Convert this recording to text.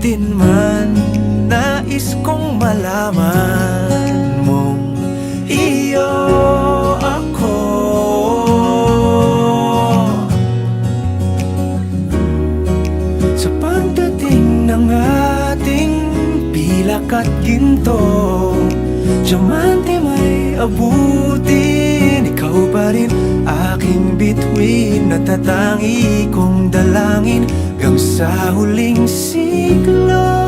din man nais kong malaman mong iyo ako. Sa pagdating ng ating pilak at ginto, diamante may abutin, ikaw pa rin aking bituin, natatangi kong dalangin hanggang sa huling siglo.